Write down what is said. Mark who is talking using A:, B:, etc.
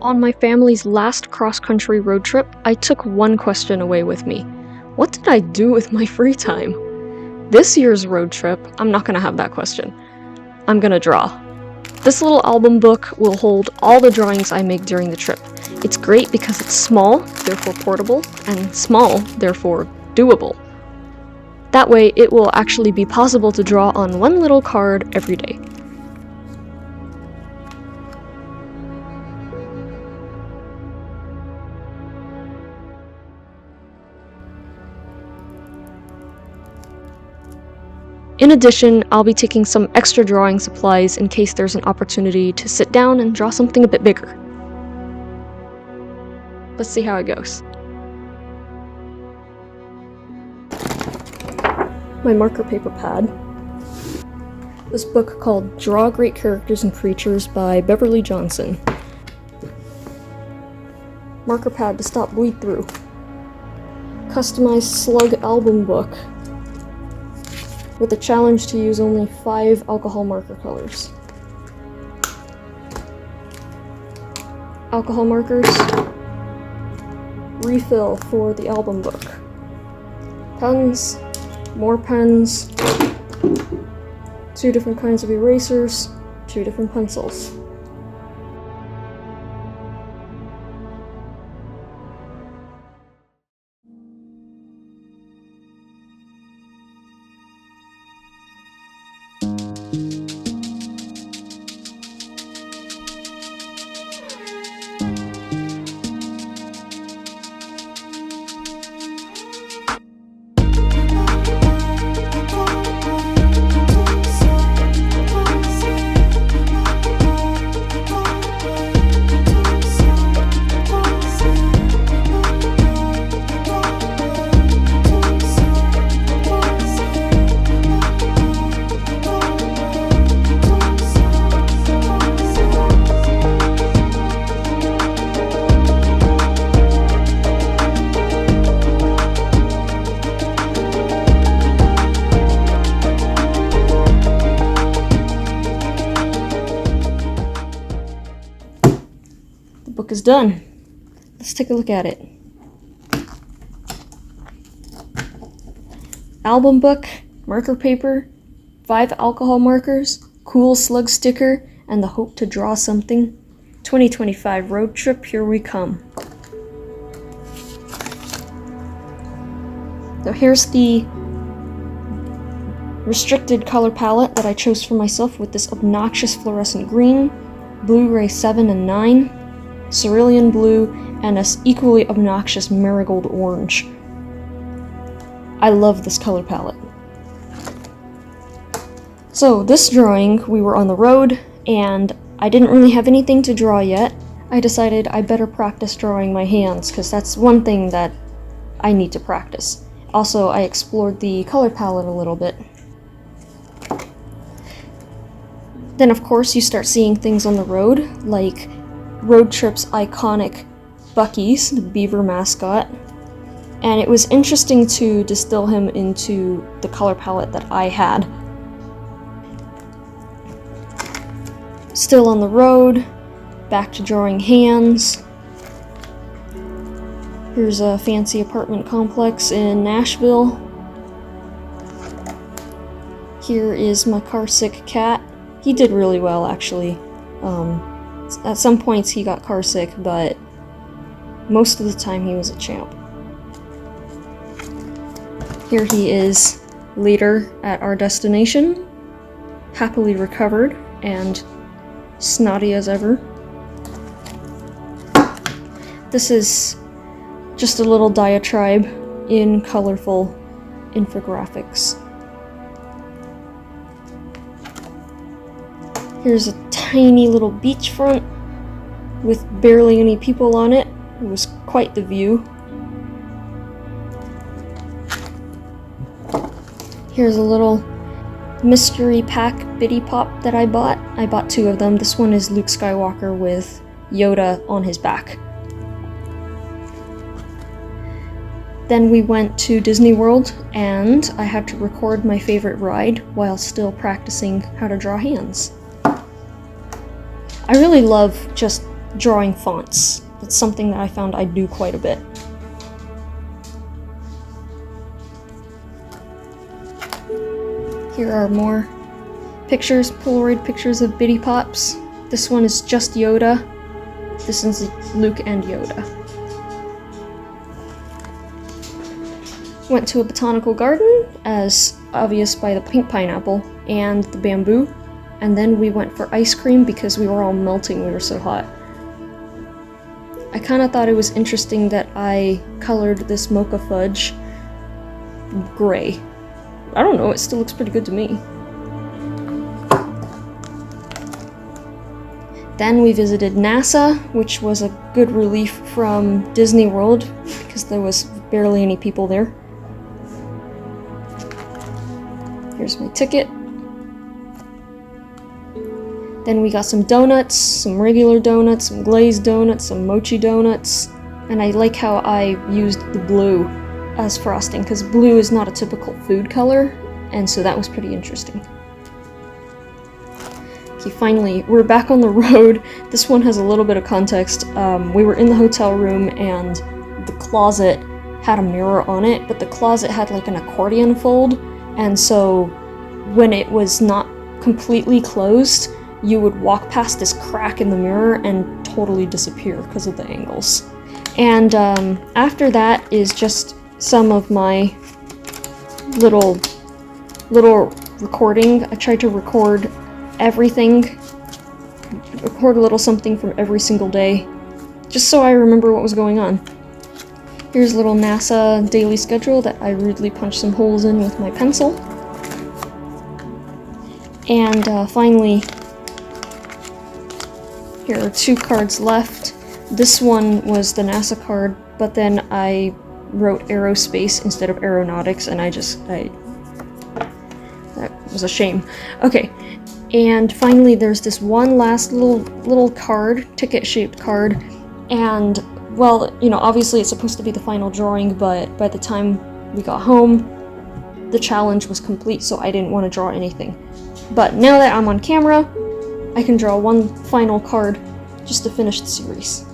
A: On my family's last cross-country road trip, I took one question away with me. What did I do with my free time? This year's road trip, I'm not gonna have that question. I'm gonna draw. This little album book will hold all the drawings I make during the trip. It's great because it's small, therefore portable, and small, therefore doable. That way, it will actually be possible to draw on one little card every day. In addition, I'll be taking some extra drawing supplies in case there's an opportunity to sit down and draw something a bit bigger. Let's see how it goes. My marker paper pad. This book called Draw Great Characters and Creatures by Beverly Johnson. Marker pad to stop bleed through. Customized slug album book, with a challenge to use only 5 alcohol marker colors. Alcohol markers. Refill for the album book. Pens. More pens. 2 different kinds of erasers. 2 different pencils. Book is done. Let's take a look at it. Album book, marker paper, 5 alcohol markers, cool slug sticker, and the hope to draw something. 2025 road trip, here we come. So here's the restricted color palette that I chose for myself with this obnoxious fluorescent green, Blu-ray 7 and 9, cerulean blue, and this equally obnoxious marigold orange. I love this color palette. So this drawing, we were on the road, and I didn't really have anything to draw yet. I decided I better practice drawing my hands, because that's one thing that I need to practice. Also, I explored the color palette a little bit. Then of course you start seeing things on the road, like Road Trip's iconic Buc-ee's, the beaver mascot, and it was interesting to distill him into the color palette that I had. Still on the road, back to drawing hands. Here's a fancy apartment complex in Nashville. Here is my car-sick cat. He did really well, actually. At some points he got carsick, but most of the time he was a champ. Here he is later at our destination, happily recovered and snotty as ever. This is just a little diatribe in colorful infographics. Here's a tiny little beachfront with barely any people on it. It was quite the view. Here's a little mystery pack Bitty Pop that I bought. I bought 2 of them. This one is Luke Skywalker with Yoda on his back. Then we went to Disney World, and I had to record my favorite ride while still practicing how to draw hands. I really love just drawing fonts. That's something that I found I do quite a bit. Here are more pictures, Polaroid pictures of Bitty Pops. This one is just Yoda. This is Luke and Yoda. Went to a botanical garden, as obvious by the pink pineapple and the bamboo. And then we went for ice cream because we were all melting, we were so hot. I kind of thought it was interesting that I colored this mocha fudge gray. I don't know, it still looks pretty good to me. Then we visited NASA, which was a good relief from Disney World because there was barely any people there. Here's my ticket. Then we got some donuts, some regular donuts, some glazed donuts, some mochi donuts, and I like how I used the blue as frosting, because blue is not a typical food color, and so that was pretty interesting. Okay, finally, we're back on the road. This one has a little bit of context. We were in the hotel room, and the closet had a mirror on it, but the closet had like an accordion fold, and so when it was not completely closed, you would walk past this crack in the mirror and totally disappear because of the angles. And after that is just some of my little recording. I tried to record everything, record a little something from every single day, just so I remember what was going on. Here's a little NASA daily schedule that I rudely punched some holes in with my pencil. And finally, here are 2 cards left. This one was the NASA card, but then I wrote aerospace instead of aeronautics, and that was a shame. Okay, and finally there's this one last little card, ticket-shaped card, and, well, you know, obviously it's supposed to be the final drawing, but by the time we got home, the challenge was complete, so I didn't want to draw anything. But now that I'm on camera, I can draw one final card just to finish the series.